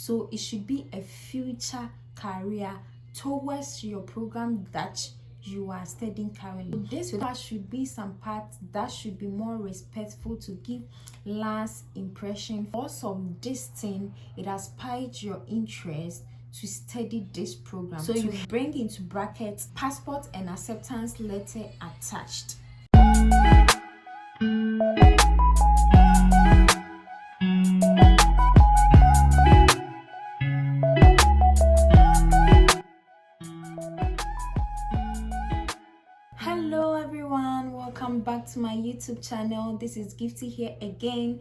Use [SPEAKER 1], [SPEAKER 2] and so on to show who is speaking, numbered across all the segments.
[SPEAKER 1] So it should be a future career towards your program that you are studying currently. This part should be some parts that should be more respectful to give last impression. Also of this thing, it has piqued your interest to study this program, so you bring into brackets passport and acceptance letter attached. Hello everyone, welcome back to my YouTube channel. This is Gifty here again.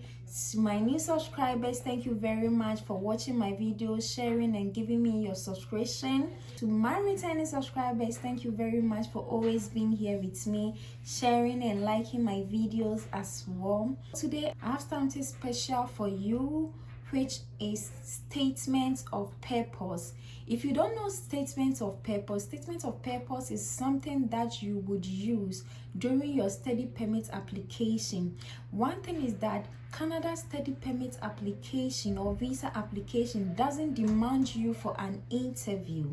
[SPEAKER 1] To my new subscribers, thank you very much for watching my videos, sharing and giving me your subscription. To my returning subscribers, thank you very much for always being here with me, sharing and liking my videos as well. Today I have something special for you, which is statement of purpose. If you don't know statement of purpose is something that you would use during your study permit application. One thing is that Canada study permit application or visa application doesn't demand you for an interview.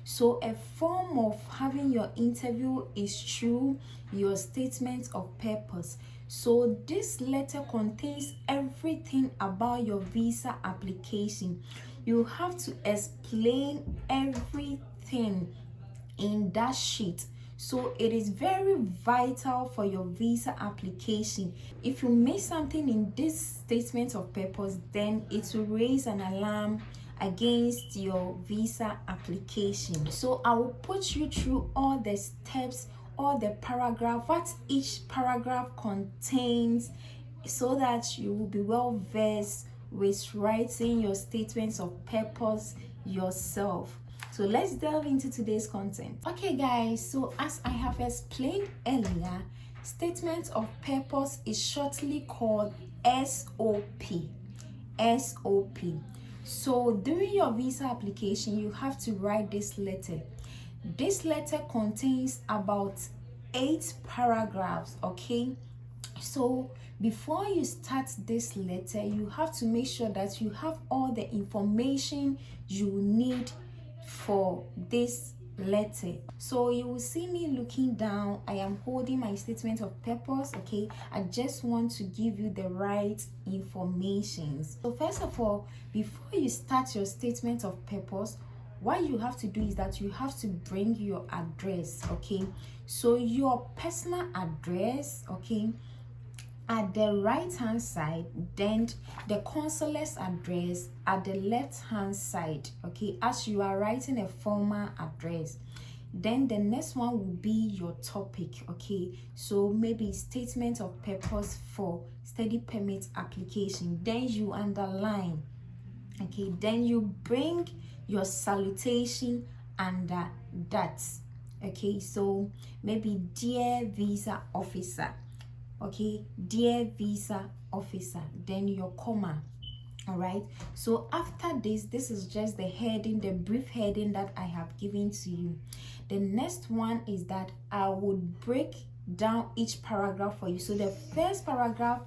[SPEAKER 1] So a form of having your interview is through your statement of purpose. So this letter contains everything about your visa application. You have to explain everything in that sheet. So it is very vital for your visa application. If you miss something in this statement of purpose, then it will raise an alarm against your visa application. So I will put you through all the steps, all the paragraph, what each paragraph contains, so that you will be well versed with writing your statements of purpose yourself. So let's delve into today's content. Okay guys, so as I have explained earlier, statement of purpose is shortly called SOP. SOP. So during your visa application, you have to write this letter. This letter contains about 8 paragraphs, okay? So before you start this letter, you have to make sure that you have all the information you need for this letter. So you will see me looking down. I am holding my statement of purpose, okay? I just want to give you the right information. So first of all, before you start your statement of purpose, what you have to do is that you have to bring your address, okay? So your personal address, okay, at the right hand side, then the consulate's address at the left hand side, okay, as you are writing a formal address. Then the next one will be your topic, okay? So maybe statement of purpose for study permit application. Then you underline, okay? Then you bring your salutation under that, okay? So maybe dear visa officer, okay, dear visa officer, then your comma. All right, so after this is just the heading, the brief heading that I have given to you. The next one is that I would break down each paragraph for you. So the first paragraph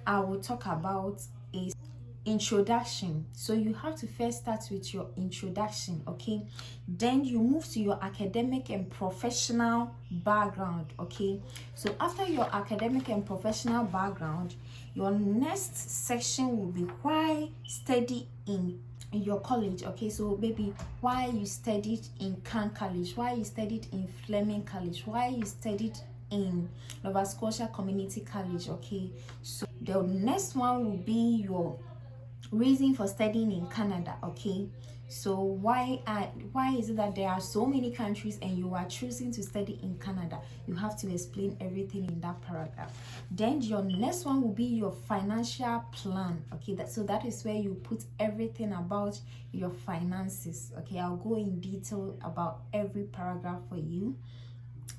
[SPEAKER 1] I will talk about is introduction. So you have to first start with your introduction, okay? Then you move to your academic and professional background, okay? So after your academic and professional background, your next section will be why study in your college, okay? So maybe why you studied in Can College, why you studied in Fleming College, why you studied in Nova Scotia Community College, okay? So the next one will be your reason for studying in Canada, okay? So why is it that there are so many countries and you are choosing to study in Canada? You have to explain everything in that paragraph. Then your next one will be your financial plan, okay? So that is where you put everything about your finances, okay? I'll go in detail about every paragraph for you.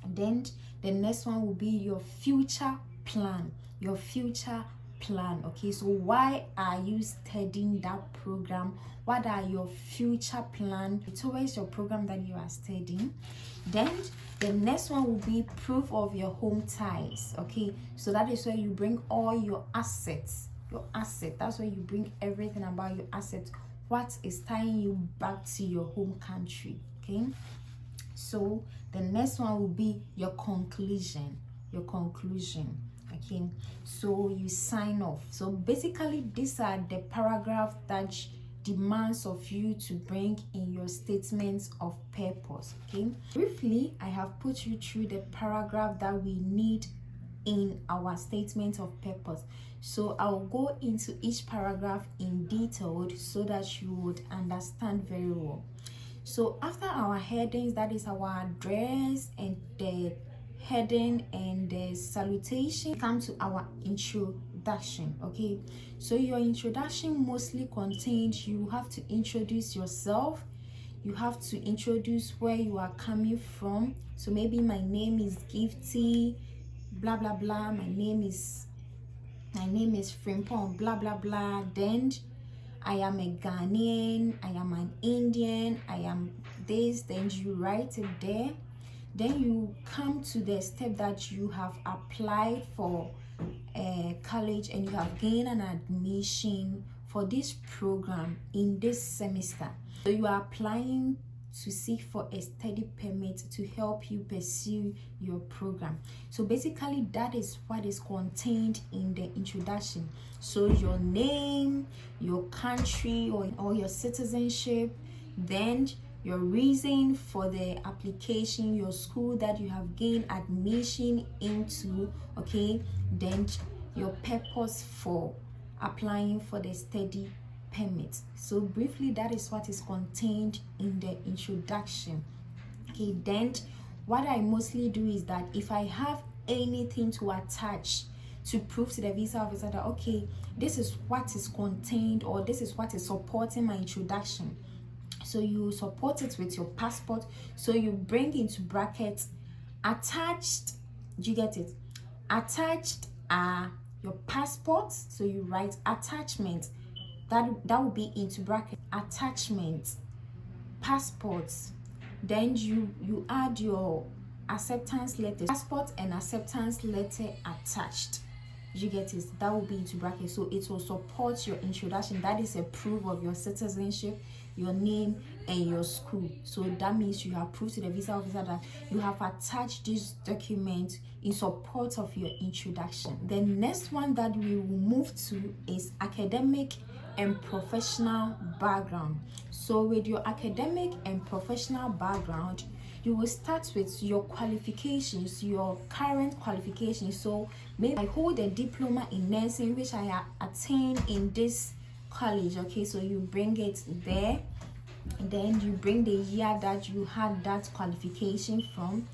[SPEAKER 1] Then the next one will be your future plan, your future plan, okay? So why are you studying that program? What are your future plans towards your program that you are studying? Then the next one will be proof of your home ties, okay? So that is where you bring all your assets, that's where you bring everything about your assets. what is tying you back to your home country. Okay, so the next one will be your conclusion. Okay, so you sign off. So basically these are the paragraphs that demands of you to bring in your statements of purpose. Okay, briefly I have put you through the paragraph that we need in our statement of purpose. So I'll go into each paragraph in detail so that you would understand very well. So after our headings, that is our address and the heading and the salutation, come to our introduction. Okay, so your introduction mostly contains, you have to introduce yourself, you have to introduce where you are coming from. So maybe my name is Gifty blah blah blah, my name is Frimpong blah blah blah, then I am a Ghanaian, I am an Indian, I am this. Then you write it there. Then you come to the step that you have applied for a college and you have gained an admission for this program in this semester. So you are applying to seek for a study permit to help you pursue your program. So basically that is what is contained in the introduction. So your name, your country or your citizenship, then your reason for the application, your school that you have gained admission into, okay, then your purpose for applying for the study permit. So briefly that is what is contained in the introduction. Okay, then what I mostly do is that if I have anything to attach to prove to the visa officer that okay, this is what is contained or this is what is supporting my introduction, so you support it with your passport. So you bring into brackets attached, do you get it? Attached are your passport, so you write attachment, that will be into bracket attachment, passports. Then you add your acceptance letter, passport and acceptance letter attached, you get it? That will be into bracket, so it will support your introduction. That is a proof of your citizenship, your name and your school. So that means you have proved to the visa officer that you have attached this document in support of your introduction. The next one that we will move to is academic and professional background. So with your academic and professional background, you will start with your qualifications, your current qualifications. So maybe I hold a diploma in nursing which I attained in this college. Okay, so you bring it there, then you bring the year that you had that qualification from.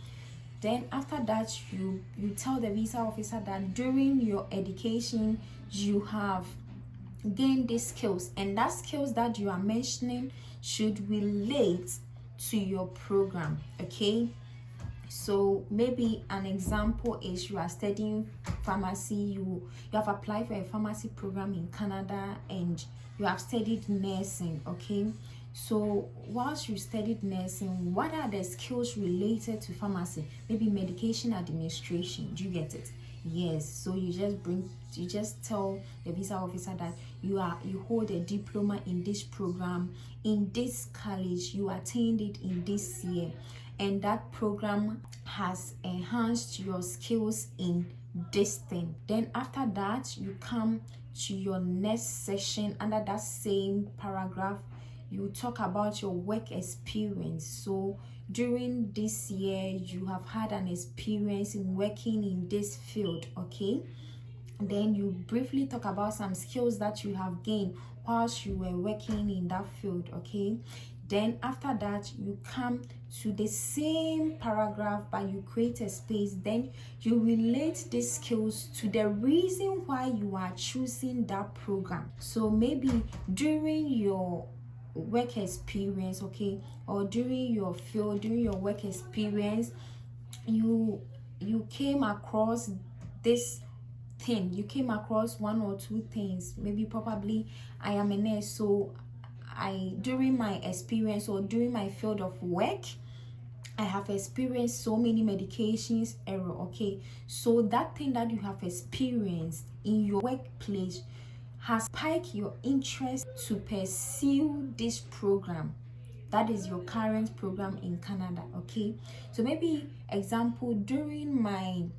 [SPEAKER 1] Then after that you tell the visa officer that during your education you have gain these skills, and that skills that you are mentioning should relate to your program. Okay, so maybe an example is you are studying pharmacy, you have applied for a pharmacy program in Canada and you have studied nursing. Okay, so whilst you studied nursing, what are the skills related to pharmacy? Maybe medication administration, do you get it? Yes, so you just tell the visa officer that you hold a diploma in this program in this college, you attained it in this year, and that program has enhanced your skills in this thing. Then after that you come to your next section. Under that same paragraph you talk about your work experience. So during this year you have had an experience in working in this field. Okay, then you briefly talk about some skills that you have gained whilst you were working in that field. Okay, then after that you come to the same paragraph but you create a space, then you relate these skills to the reason why you are choosing that program. So maybe during your work experience, okay, or during your field, during your work experience, you came across this thing, you came across one or two things. Maybe probably I am a nurse, so during my experience or during my field of work I have experienced so many medications error. Okay, so that thing that you have experienced in your workplace has spiked your interest to pursue this program. That is your current program in Canada. Okay, so maybe example, during my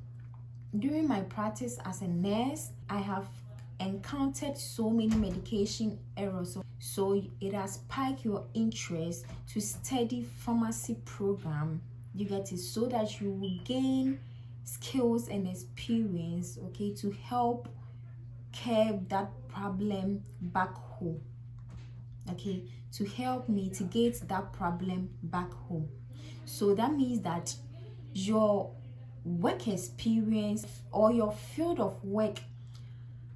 [SPEAKER 1] practice as a nurse, I have encountered so many medication errors, so it has spiked your interest to study pharmacy program. You get it? So that you will gain skills and experience, okay, to help curb that problem back home, okay, to help mitigate that problem back home. So that means that your work experience or your field of work,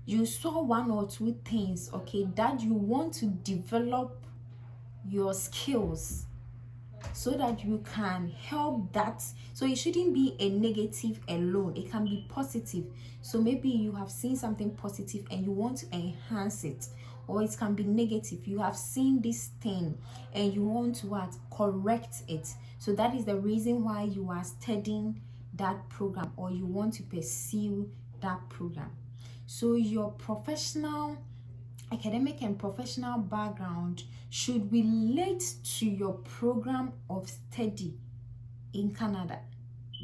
[SPEAKER 1] you saw one or two things, okay, that you want to develop your skills so that you can help that. So it shouldn't be a negative alone, it can be positive. So maybe you have seen something positive and you want to enhance it, or it can be negative. You have seen this thing and you want to correct it. So that is the reason why you are studying that program, or you want to pursue that program. So your professional, academic and professional background should relate to your program of study in Canada.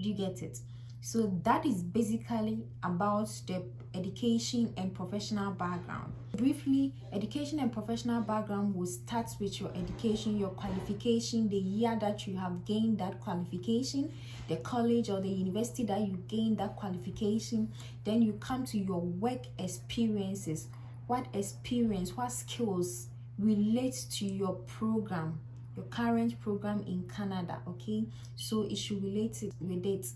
[SPEAKER 1] Do you get it? So that is basically about the education and professional background. Briefly, education and professional background will start with your education, your qualification, the year that you have gained that qualification, the college or the university that you gained that qualification. Then you come to your work experiences. What experience, what skills relate to your program, your current program in Canada, okay? So it should relate it with it.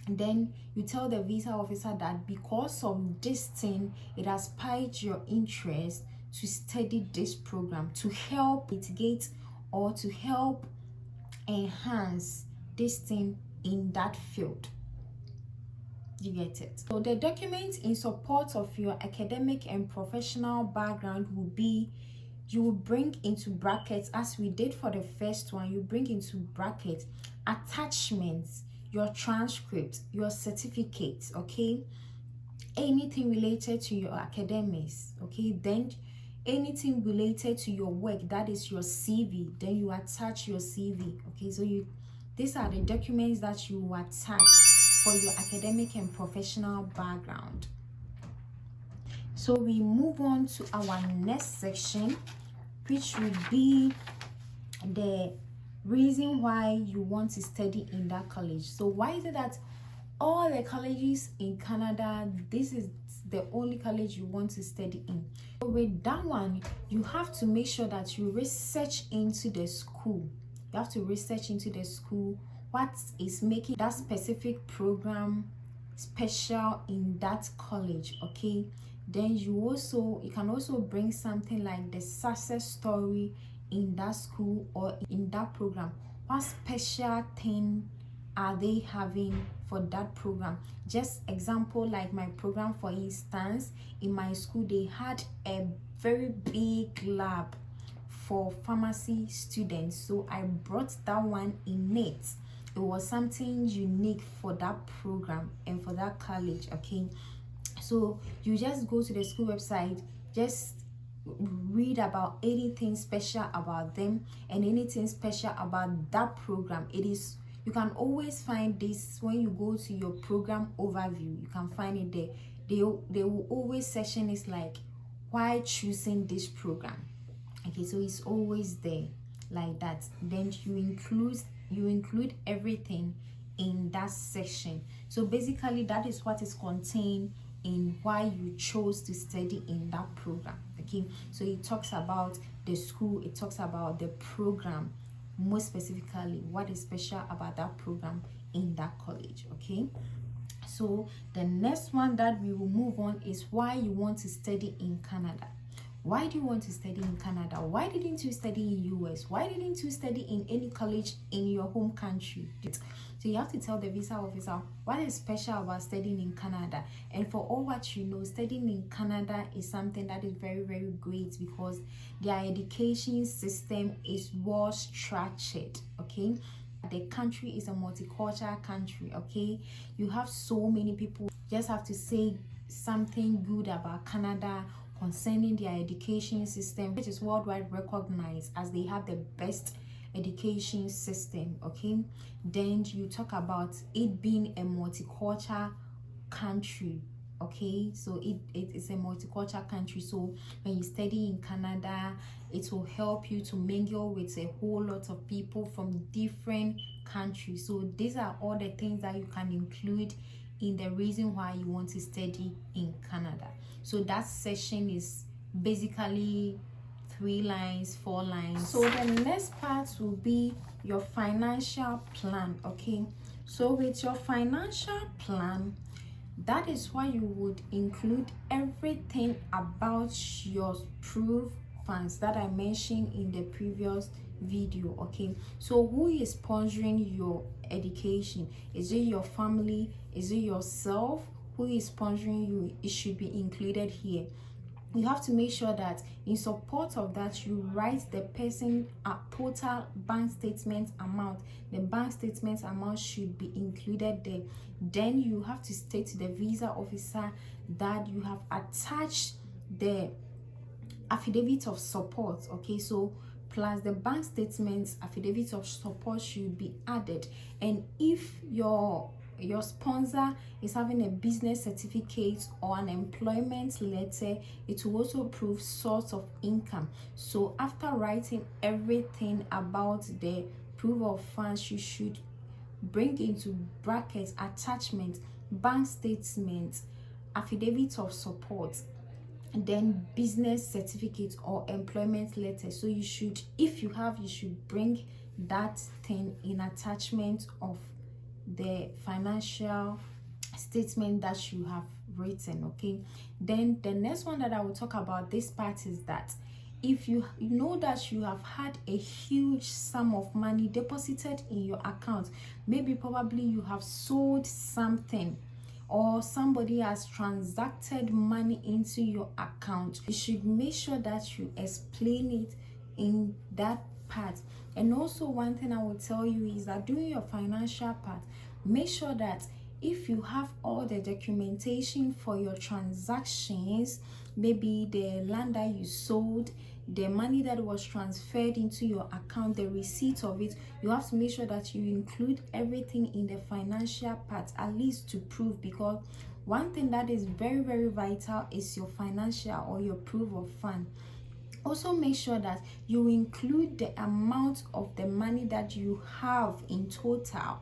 [SPEAKER 1] And then you tell the visa officer that because of this thing, it has spiked your interest to study this program, to help mitigate or to help enhance this thing in that field. You get it? So the documents in support of your academic and professional background will be, you will bring into brackets, as we did for the first one, you bring into brackets attachments, your transcript, your certificates, okay, anything related to your academics, okay, then anything related to your work, that is your CV, then you attach your CV, okay. So these are the documents that you attach for your academic and professional background. So we move on to our next section, which would be the reason why you want to study in that college. So why is it that all the colleges in Canada, this is the only college you want to study in? So with that one, you have to make sure that you research into the school. You have to research into the school, what is making that specific program special in that college, okay? Then you can also bring something like the success story in that school or in that program. What special thing are they having for that program? Just example, like my program, for instance, in my school they had a very big lab for pharmacy students, so I brought that one in it. It was something unique for that program and for that college, okay? So you just go to the school website, just read about anything special about them and anything special about that program. You can always find this when you go to your program overview. You can find it there. They will always section is like, why choosing this program, okay? So it's always there like that. Then you include everything in that section. So basically that is what is contained in why you chose to study in that program, okay? So it talks about the school, it talks about the program, most specifically what is special about that program in that college, okay? So the next one that we will move on is why you want to study in Canada. Why do you want to study in Canada? Why didn't you study in US? Why didn't you study in any college in your home country? So you have to tell the visa officer what is special about studying in Canada. And for all what you know, studying in Canada is something that is very, very great because their education system is well structured, okay? The country is a multicultural country, okay? You have so many people. Just have to say something good about Canada concerning their education system, which is worldwide recognized as they have the best education system. Okay, then you talk about it being a multicultural country. Okay, so it is a multicultural country, so when you study in Canada, it will help you to mingle with a whole lot of people from different countries. So these are all the things that you can include in the reason why you want to study in Canada. So that session is basically 3 lines, 4 lines. So the next part will be your financial plan. Okay, so with your financial plan, that is why you would include everything about your proof funds that I mentioned in the previous video. Okay, so who is sponsoring your education? Is it your family? Is it yourself? Who is sponsoring you? It should be included here. You have to make sure that in support of that, you write the person a total bank statement amount. The bank statement amount should be included there. Then you have to state to the visa officer that you have attached the affidavit of support. Okay, so plus the bank statements, affidavit of support should be added. And if your sponsor is having a business certificate or an employment letter, it will also prove source of income. So after writing everything about the proof of funds, you should bring into brackets attachment, bank statement, affidavit of support, and then business certificate or employment letter. So you should, if you have, you should bring that thing in attachment of the financial statement that you have written. Okay, then the next one that I will talk about this part is that if you know that you have had a huge sum of money deposited in your account, maybe probably you have sold something or somebody has transacted money into your account, you should make sure that you explain it in that part. And also one thing I will tell you is that during your financial part, make sure that if you have all the documentation for your transactions, maybe the land that you sold, the money that was transferred into your account, the receipt of it, you have to make sure that you include everything in the financial part, at least to prove, because one thing that is very, very vital is your financial or your proof of fund. Also make sure that you include the amount of the money that you have in total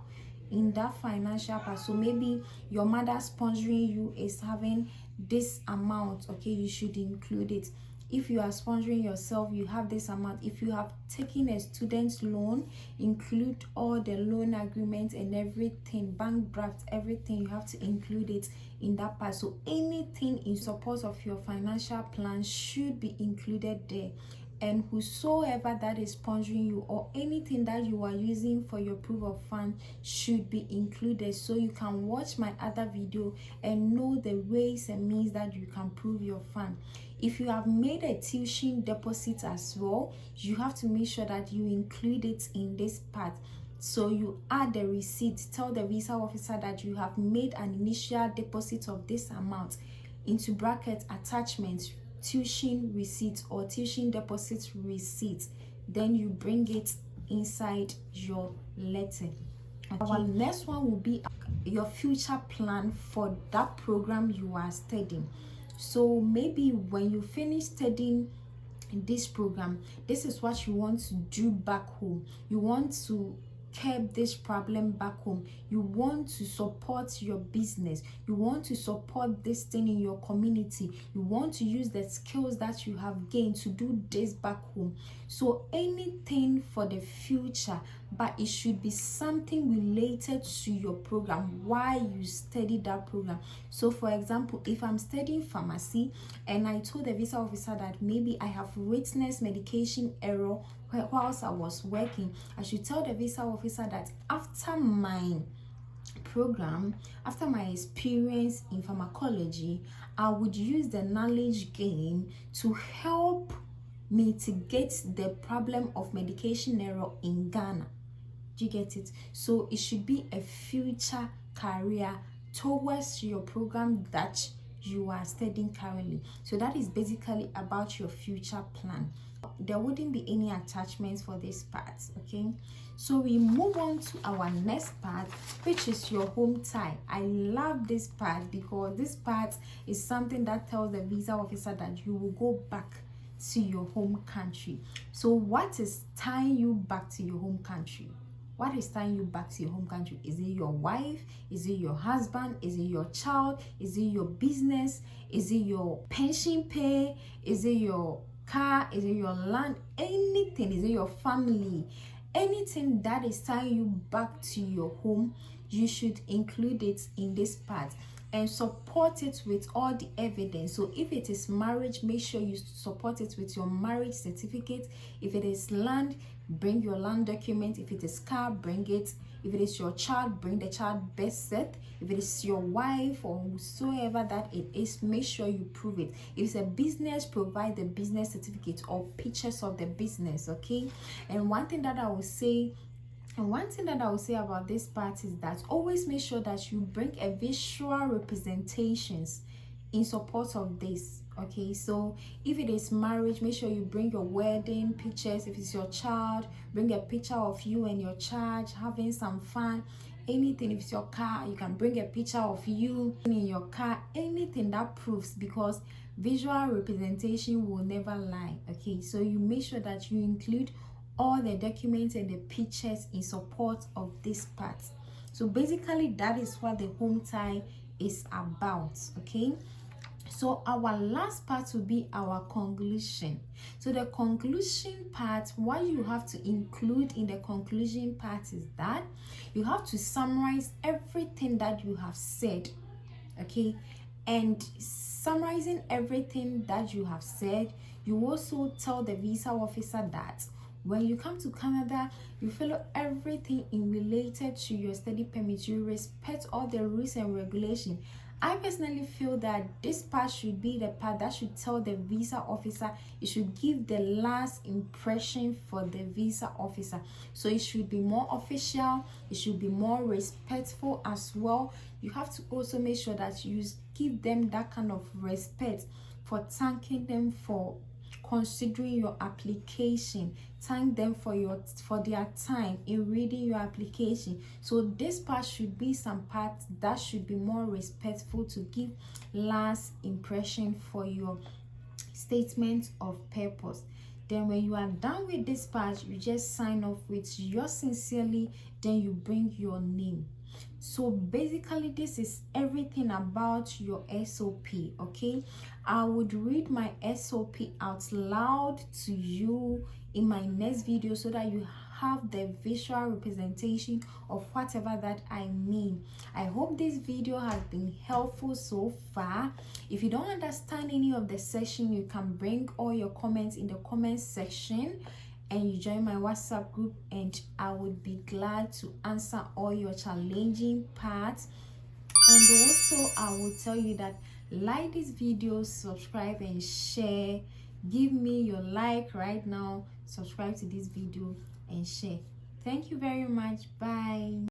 [SPEAKER 1] in that financial part. So maybe your mother sponsoring you is having this amount. Okay, you should include it. If you are sponsoring yourself, you have this amount. If you have taken a student loan, include all the loan agreements and everything, bank drafts, everything. You have to include it in that part. So anything in support of your financial plan should be included there. And whosoever that is sponsoring you or anything that you are using for your proof of fund should be included, so you can watch my other video and know the ways and means that you can prove your fund. If you have made a tuition deposit as well, you have to make sure that you include it in this part. So you add the receipt, tell the visa officer that you have made an initial deposit of this amount, into bracket attachment, tuition receipt or tuition deposit receipt. Then you bring it inside your letter. Okay. Our next one will be your future plan for that program you are studying. So maybe when you finish studying this program, this is what you want to do back home. You want to curb this problem back home. You want to support your business. You want to support this thing in your community. You want to use the skills that you have gained to do this back home. So anything for the future, but it should be something related to your program, why you study that program. So for example, if I'm studying pharmacy and I told the visa officer that maybe I have witnessed medication error whilst I was working, I should tell the visa officer that after my program, after my experience in pharmacology, I would use the knowledge gained to help mitigate the problem of medication error in Ghana. Do you get it? So it should be a future career towards your program that you are studying currently. So that is basically about your future plan. There wouldn't be any attachments for this part. Okay, so we move on to our next part, which is your home tie. I love this part because this part is something that tells the visa officer that you will go back to your home country. So what is tying you back to your home country? What is tying you back to your home country? Is it your wife? Is it your husband? Is it your child? Is it your business? Is it your pension pay? Is it your car? Is it your land? Anything? Is it your family? Anything that is tying you back to your home, you should include it in this part and support it with all the evidence. So if it is marriage, make sure you support it with your marriage certificate. If it is land, bring your land document. If it is car, bring it. If it is your child, bring the child birth cert. If it is your wife or whosoever that it is, make sure you prove it. If it's a business, provide the business certificate or pictures of the business. Okay. And one thing that I will say about this part is that always make sure that you bring a visual representations in support of this. Okay, so if it is marriage, make sure you bring your wedding pictures. If it's your child, bring a picture of you and your child having some fun. Anything. If it's your car, you can bring a picture of you in your car. Anything that proves, because visual representation will never lie. Okay, so you make sure that you include all the documents and the pictures in support of this part. So basically that is what the home tie is about. Okay, so our last part will be our conclusion. So the conclusion part, what you have to include in the conclusion part is that you have to summarize everything that you have said. Okay, and summarizing everything that you have said, you also tell the visa officer that when you come to Canada, you follow everything in related to your study permit. You respect all the rules and regulations. I personally feel that this part should be the part that should tell the visa officer. It should give the last impression for the visa officer. So it should be more official. It should be more respectful as well. You have to also make sure that you give them that kind of respect for thanking them for considering your application. Thank them for their time in reading your application. So this part should be some part that should be more respectful to give last impression for your statement of purpose. Then when you are done with this part, you just sign off with yours sincerely, then you bring your name. So basically this is everything about your SOP. Okay, I would read my SOP out loud to you in my next video so that you have the visual representation of whatever that I mean. I hope this video has been helpful so far. If you don't understand any of the section, you can bring all your comments in the comment section and you join my WhatsApp group, and I would be glad to answer all your challenging parts. And also I will tell you that like this video, subscribe and share. Give me your like right now, subscribe to this video and share. Thank you very much. Bye.